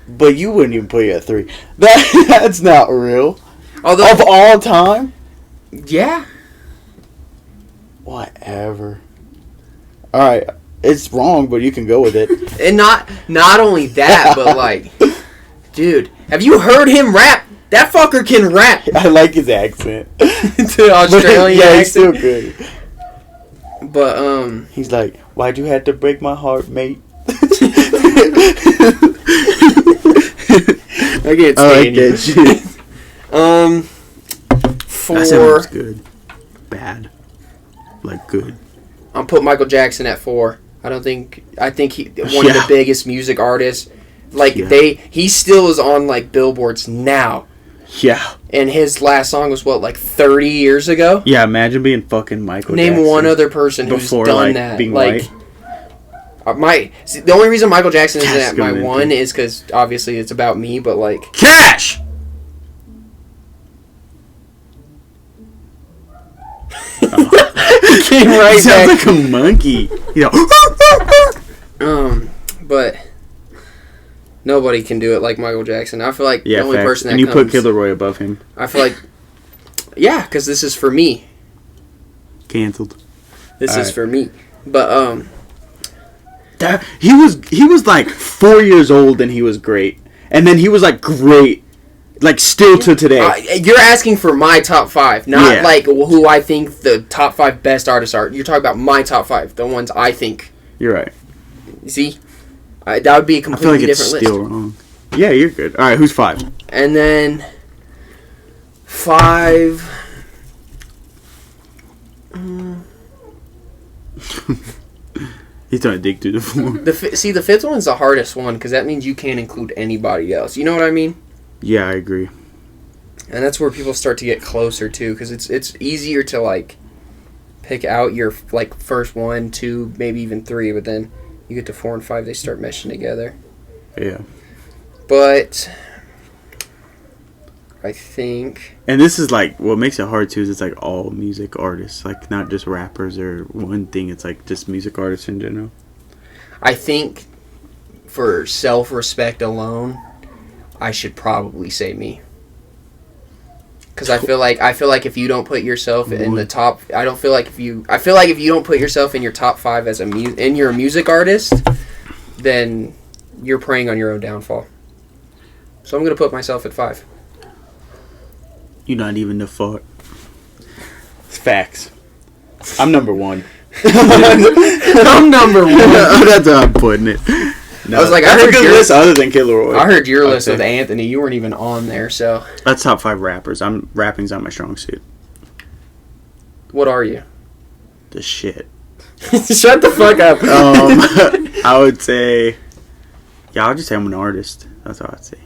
But you wouldn't even put you at 3. That's not real. Although, of all time? Yeah. Whatever. Alright. It's wrong, but you can go with it. And not only that, but like, dude, have you heard him rap? That fucker can rap. I like his accent. The Australian accent. He's still good. But, he's like, why'd you have to break my heart, mate? I can't stand you. Shit. 4. That sounds good. Bad. Like, good. I'll put Michael Jackson at 4. I think he one of the biggest music artists. Like, he still is on, like, billboards now. Yeah. And his last song was, what, like 30 years ago? Yeah, imagine being fucking Michael Name Jackson. one other person who's before, done like, that. Being like, white. The only reason Michael Jackson isn't at my 1 is because, obviously, it's about me, but, like... Cash! He came right Sounds back. like a monkey. You know. But Nobody can do it like Michael Jackson. I feel like the only person that and you comes... put Kid Laroi above him. I feel like... Yeah, because this is for me. Canceled. This is for me. But, he was like 4 years old and he was great. And then he was like great. Like still to today. You're asking for my top 5, not like who I think the top 5 best artists are. You're talking about my top 5, the ones I think. You're right. See? That would be a completely different list. I feel like it's still wrong. Yeah, you're good. All right, who's 5? And then 5. He's trying to dig through the floor. The 5th one's the hardest one because that means you can't include anybody else. You know what I mean? Yeah, I agree. And that's where people start to get closer too, because it's easier to like pick out your like first 1, 2, maybe even 3, but then you get to 4 and 5, they start meshing together. Yeah. But I think, and this is like what makes it hard too is it's like all music artists, like not just rappers or one thing. It's like just music artists in general. I think for self-respect alone, I should probably say me. Because I feel like if you don't put yourself in the top, I feel like if you don't put yourself in your top 5 as and you're a music artist, then you're preying on your own downfall. So I'm gonna put myself at 5. You're not even the fuck. It's facts. I'm number 1. I'm number 1. That's how I'm putting it. No, I was like, that's a good list other than Kid Laroi. I heard your list with Anthony. You weren't even on there, so. That's top 5 rappers. Rapping's not my strong suit. What are you? The shit. Shut the fuck up. I would say, I'll just say I'm an artist. That's all I'd say.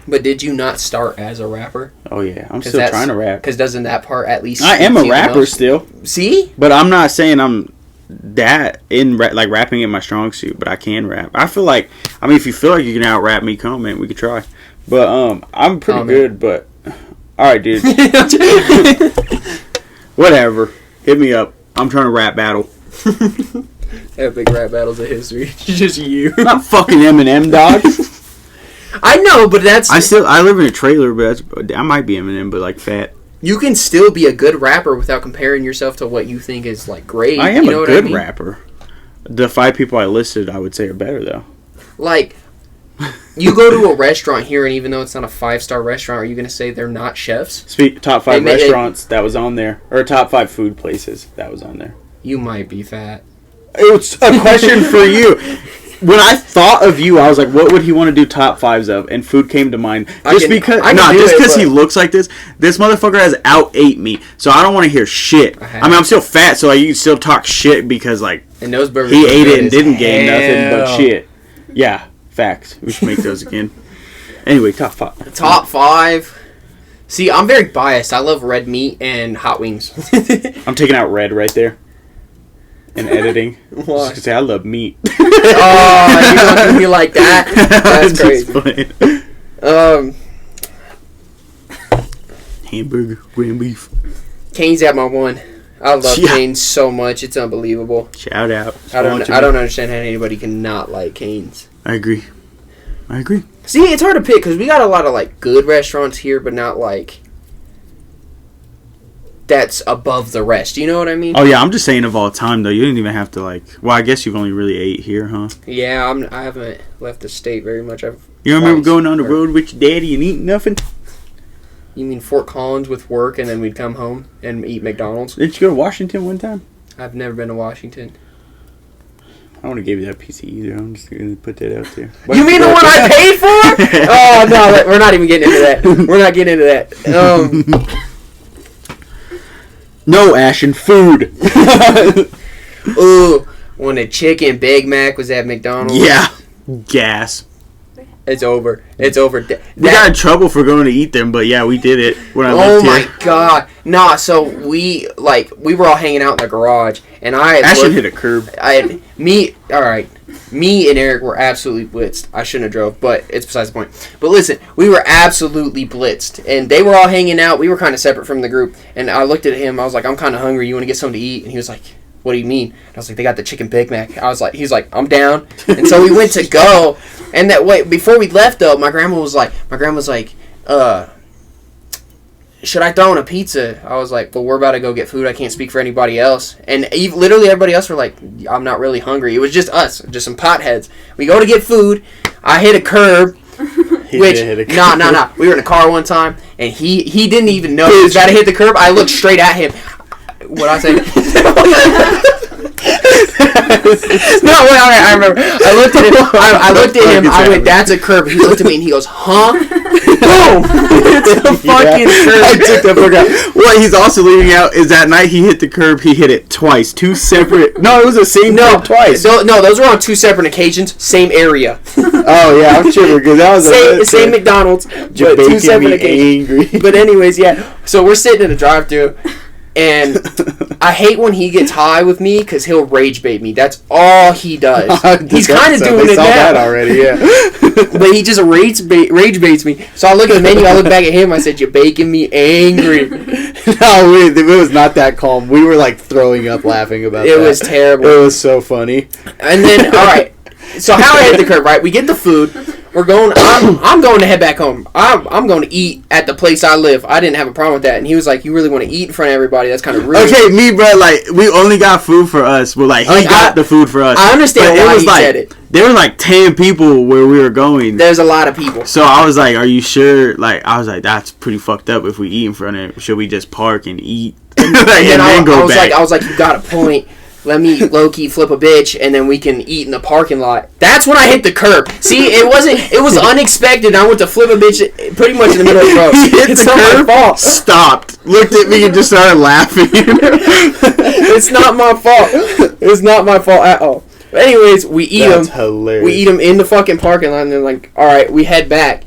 But did you not start as a rapper? Oh yeah, I'm still trying to rap. Because doesn't that part at least? I am a rapper still. See? But I'm not saying I'm that in like rapping in my strong suit, but I can rap. I feel like, I mean, if you feel like you can out rap me, comment. We could try. But I'm pretty good. But all right, dude. Whatever. Hit me up. I'm trying to rap battle. Epic rap battles of history. Just you. Not fucking Eminem, dog. I know, but that's... I live in a trailer, but I might be Eminem, but like fat. You can still be a good rapper without comparing yourself to what you think is like great. I am a good rapper. The 5 people I listed, I would say, are better though. Like, you go to a restaurant here, and even though it's not a 5-star restaurant, are you going to say they're not chefs? Top 5 restaurants that was on there, or top 5 food places that was on there. You might be fat. It's a question for you. When I thought of you, I was like, what would he want to do top 5s of? And food came to mind. Just because he looks like this. This motherfucker has out-ate me. So I don't want to hear shit. I mean, I'm still fat, so you can still talk shit because, like, and those burgers he ate it and didn't gain nothing but shit. Yeah, facts. We should make those again. Anyway, top 5. Top 5. See, I'm very biased. I love red meat and hot wings. I'm taking out red right there. In editing. Why? Just to say I love meat. Oh, you want to be like that? That's crazy. Hamburger, ground beef. Cane's at my 1. I love Cane's so much. It's unbelievable. Shout out. I don't understand how anybody can not like Cane's. I agree. See, it's hard to pick because we got a lot of like good restaurants here, but not like that's above the rest. You know what I mean? Oh yeah, I'm just saying of all time though. You didn't even have to like. Well, I guess you've only really ate here, huh? Yeah, I haven't left the state very much. You remember going on the road with your daddy and eating nothing? You mean Fort Collins with work, and then we'd come home and eat McDonald's? Didn't you go to Washington one time? I've never been to Washington. I want to give you that piece either. I'm just going to put that out there. You mean the one I paid for? Oh, no, we're not even getting into that. We're not getting into that. No, Ashton, food. Ooh, when the chicken Big Mac was at McDonald's. Yeah, gas. It's over. It's over. We got in trouble for going to eat them, but yeah, we did it when I lived here. Oh my god. Nah, so we were all hanging out in the garage, and Ashton hit a curb. Me and Eric were absolutely blitzed. I shouldn't have drove, but it's besides the point. But listen, we were absolutely blitzed, and they were all hanging out. We were kind of separate from the group, and I looked at him. I was like, I'm kind of hungry. You want to get something to eat? And he was like, what do you mean? And I was like, they got the chicken Big Mac. He was like, I'm down. And so we went to go, And that way, before we left though, my grandma was like, should I throw in a pizza? I was like, well, we're about to go get food. I can't speak for anybody else. And literally everybody else were like, I'm not really hungry. It was just us, just some potheads. We go to get food. I hit a curb. Nah. We were in a car one time, and he didn't even know he was about to hit the curb. I looked straight at him. What'd I say? No, wait, I remember. I looked at him. I went, that's a curb. He looked at me and he goes, huh? Boom! It's a fucking curb. I took that fuck out. What he's also leaving out is that night he hit the curb. He hit it twice. Two separate. No, it was the same curb twice. No, those were on two separate occasions. Same area. Oh yeah, I'm sure because that was same McDonald's. But two separate occasions. Angry. But anyways, yeah. So we're sitting in a drive-thru. And I hate when he gets high with me because he'll rage bait me. That's all he does. He's kind of doing it now. That already, yeah. But he just rage baits me. So I look at the menu. I look back at him. I said, "You're making me angry." No, it was not that calm. We were like throwing up laughing about it. It was terrible. It was so funny. And then, all right. So how I hit the curb, right? We get the food. We're going. I'm going to head back home. I'm going to eat at the place I live. I didn't have a problem with that. And he was like, "You really want to eat in front of everybody? That's kind of rude." Okay, me, bro. Like we only got food for us. Well, like he got the food for us. I understand why he said it. There were like 10 people where we were going. There's a lot of people. So I was like, "Are you sure?" Like I was like, "That's pretty fucked up. If we eat in front of it, should we just park and eat and then go back?" I was like, "You got a point. Let me low-key flip a bitch, and then we can eat in the parking lot." That's when I hit the curb. See, it was unexpected. I went to flip a bitch pretty much in the middle of the road. He hit the curb, my fault. Stopped, looked at me, and just started laughing. It's not my fault. It's not my fault at all. But anyways, we eat them. Hilarious. We eat them in the fucking parking lot, and they're like, all right, we head back.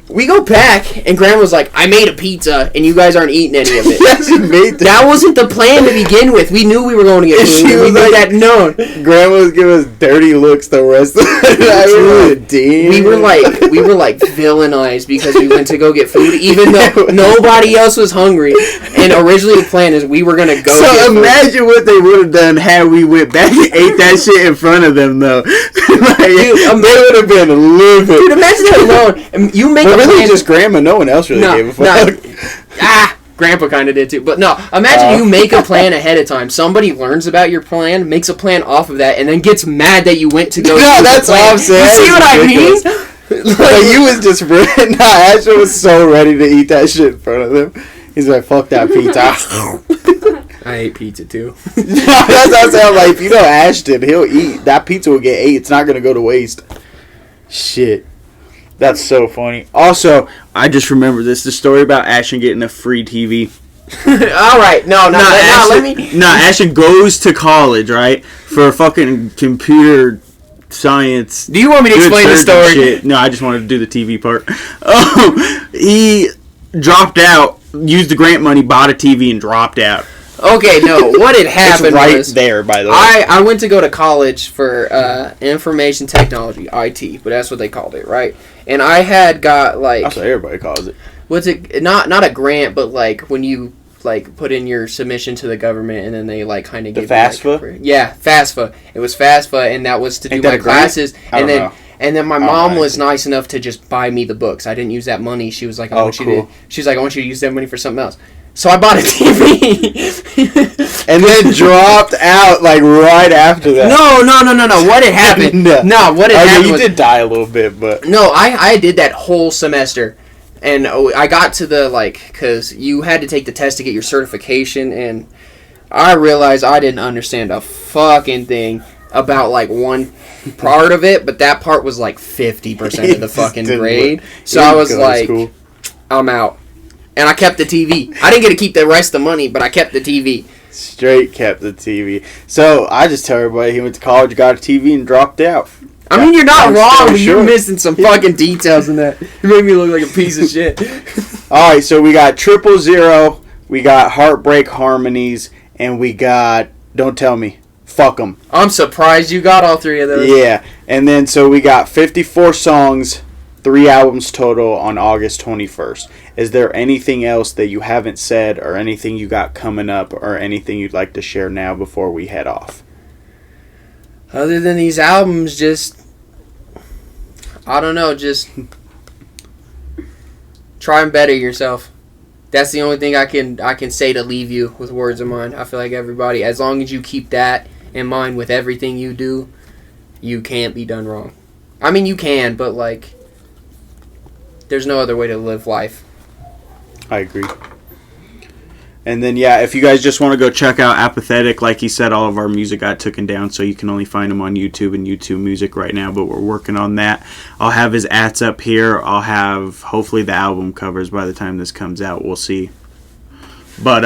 We go back, and Grandma's like, "I made a pizza, and you guys aren't eating any of it." Yes, she made that. That wasn't the plan to begin with. We knew we were going to get food. We made that known. Grandma was giving us dirty looks the rest of the night. We were like villainized because we went to go get food, even though nobody else was hungry. And originally the plan is we were gonna go. So imagine what they would have done had we went back and ate that shit in front of them, though. Like, dude, they would have been livid. Dude, imagine that alone. You make a really just Grandma. No one else really gave a fuck. Grandpa kind of did too. But no, imagine you make a plan ahead of time. Somebody learns about your plan, makes a plan off of that, and then gets mad that you went to go. No, that's all I'm saying. You see what I mean? Like you was just Asher was so ready to eat that shit in front of them. He's like, "Fuck that pizza." I hate pizza too. That's what I'm saying. Like, if you know Ashton, he'll eat. That pizza will get ate. It's not gonna go to waste. Shit. That's so funny. Also, I just remember this. The story about Ashton getting a free TV. All right. Ashton goes to college, right? For fucking computer science. Do you want me to explain the story? Shit. No, I just wanted to do the TV part. He dropped out, used the grant money, bought a TV, and dropped out. Okay, no. What had happened was there, by the way. I went to go to college for information technology, IT, but that's what they called it, right? And I had got like that's what everybody calls it. What's it? Not a grant, but like when you like put in your submission to the government, and then they like kind of give the FAFSA. FAFSA. It was FAFSA, and that was to do my classes, and then my mom was nice enough to just buy me the books. I didn't use that money. She was like, I want you to use that money for something else. So I bought a TV. And then dropped out, like, right after that. No. What had happened? What had happened you did die a little bit, but... No, I did that whole semester. And I got to the, like... Because you had to take the test to get your certification, and I realized I didn't understand a fucking thing about, like, one part of it, but that part was, like, 50% of the fucking grade. So I was like, I'm out. And I kept the TV. I didn't get to keep the rest of the money, but I kept the TV. Straight kept the TV. So I just tell everybody he went to college, got a TV, and dropped out. I mean, you're not wrong, but you're missing some fucking details in that. You made me look like a piece of shit. Alright, so we got 000, we got Heartbreak, Harmonies, and we got Don't Tell Me. Fuck 'em. I'm surprised you got all three of those. Yeah, and then so we got 54 songs, 3 albums total on August 21st. Is there anything else that you haven't said or anything you got coming up or anything you'd like to share now before we head off? Other than these albums, just I don't know, just try and better yourself. That's the only thing I can say to leave you with words of mine. I feel like everybody, as long as you keep that in mind with everything you do, you can't be done wrong. I mean, you can, but like, there's no other way to live life. I agree. And then, yeah, if you guys just want to go check out Apathetic, like he said, all of our music got taken down, so you can only find them on YouTube and YouTube Music right now, but we're working on that. I'll have his ats up here. I'll have, hopefully, the album covers by the time this comes out. We'll see. But,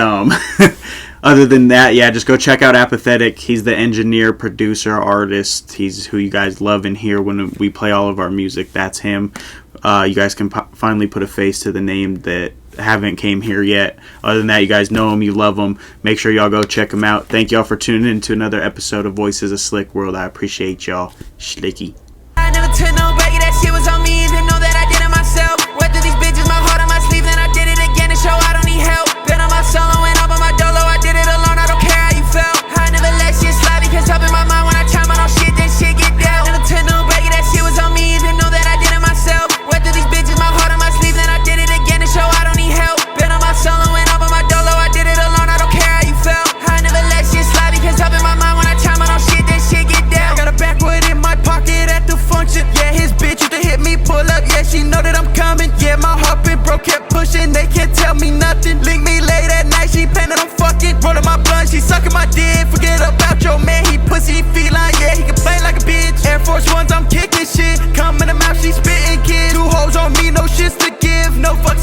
other than that, yeah, just go check out Apathetic. He's the engineer, producer, artist. He's who you guys love and hear when we play all of our music. That's him. You guys can finally put a face to the name that haven't came here yet. Other than that, you guys know him, you love him. Make sure y'all go check him out. Thank y'all for tuning in to another episode of Voices of Slik Wrld. I appreciate y'all. Schlicky. I never took nobody, that shit was on me, didn't know that I did it myself. Went through these bitches, my heart on my sleeve, then I did it again to show I don't need help. Been on my solo and up on my dolo, I did it alone, I don't care how you felt. I never let shit slide because up in my mind when I chime out on shit, then shit get dealt. Never took nobody, that shit was on me, didn't know that I did it myself. Went through these bitches, my heart on my sleeve, then I did it again to show I don't need help. Been on my solo and up on my dolo, I did it alone, I don't care how you felt. I never let shit slide because up in my mind when I chime out on shit, then shit get dealt. I got a backwood in my pocket at the function. Yeah, his bitch used to hit me, pull up. Yeah, she know that I'm coming. Yeah, my heart been broke, kept pushing. They can't tell me nothing. Link me late at night, she planning on fucking. Rolling my blunt, she sucking my dick. Forget about your man, he pussy, feline. Yeah, he can play like a bitch. Air Force Ones, I'm kicking shit. Come in the mouth, she spitting kids. 2 hoes on me, no shits to give. No fuck